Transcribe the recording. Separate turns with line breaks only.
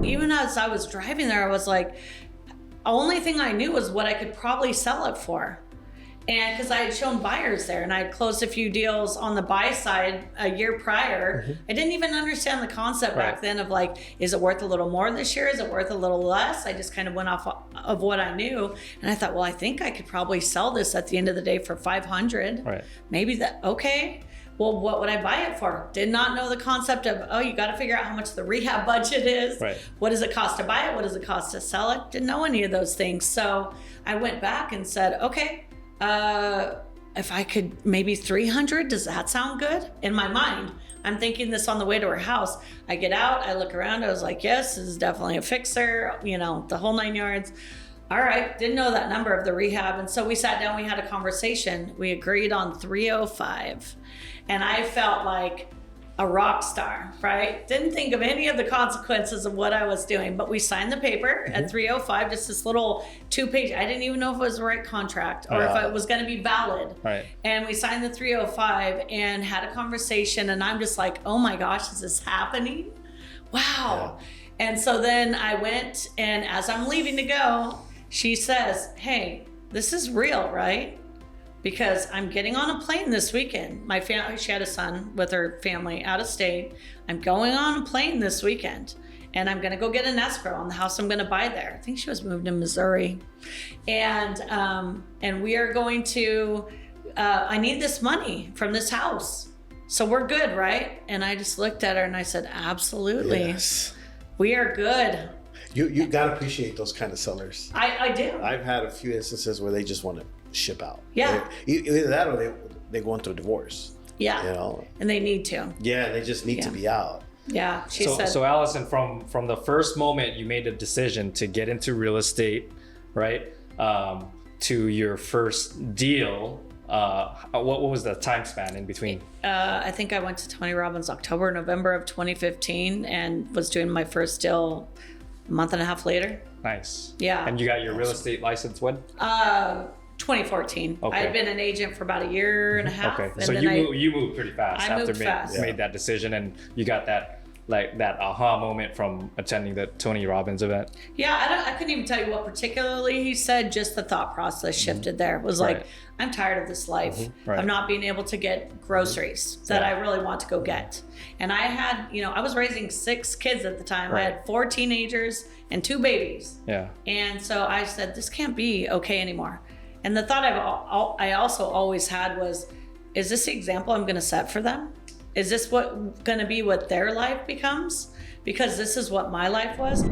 Even as I was driving there, I was like, only thing I knew was what I could probably sell it for. And because I had shown buyers there and I had closed a few deals on the buy side a year prior, I didn't even understand the concept back then of like, is it worth a little more this year? Is it worth a little less? I just kind of went off of what I knew. And I thought, well, I think I could probably sell this at the end of the day for 500. Maybe that, okay. Well, what would I buy it for? Did not know the concept of, oh, you got to figure out how much the rehab budget is. What does it cost to buy it? What does it cost to sell it? Didn't know any of those things. So I went back and said, okay, if I could maybe 300, does that sound good? In my mind, I'm thinking this on the way to her house. I get out, I look around, I was like, yes, this is definitely a fixer, you know, the whole 9 yards. All right, didn't know that number of the rehab. And so we sat down, we had a conversation. We agreed on 305. And I felt like a rock star, right? Didn't think of any of the consequences of what I was doing, but we signed the paper at 305, just this little 2-page. I didn't even know if it was the right contract or if it was going to be valid. And we signed the 305 and had a conversation. And I'm just like, oh my gosh, is this happening? Wow. And so then I went, and as I'm leaving to go, she says, hey, this is real, right? Because I'm getting on a plane this weekend. My family, she had a son with her family out of state. I'm going on a plane this weekend and I'm gonna go get an escrow on the house I'm gonna buy there. I think she was moved to Missouri. And we are going to, I need this money from this house. So we're good, right? And I just looked at her and I said, absolutely.
Yes.
We are good.
You gotta appreciate those kind of sellers.
I do.
I've had a few instances where they just want to ship out.
Yeah.
Either that or they go into a divorce.
Yeah.
You know?
And they need to.
Yeah, they just need to be out.
Yeah. She said.
So Allison, from the first moment you made a decision to get into real estate, right? To your first deal, what was the time span in between?
I think I went to Tony Robbins October, November of 2015 and was doing my first deal a month and a half later.
Nice.
Yeah.
And you got your real estate license when?
2014. I had been an agent for about a year and a half.
Okay.
And
So you moved pretty fast after made that decision, and you got that aha moment from attending the Tony Robbins event.
Yeah, I couldn't even tell you what particularly he said, just the thought process shifted there. It was like, I'm tired of this life of not being able to get groceries that I really want to go get. And I had, I was raising 6 kids at the time. I had 4 teenagers and 2 babies. Yeah. And so I said, this can't be okay anymore. And the thought I also always had was, is this the example I'm going to set for them? Is this going to be what their life becomes? Because this is what my life was.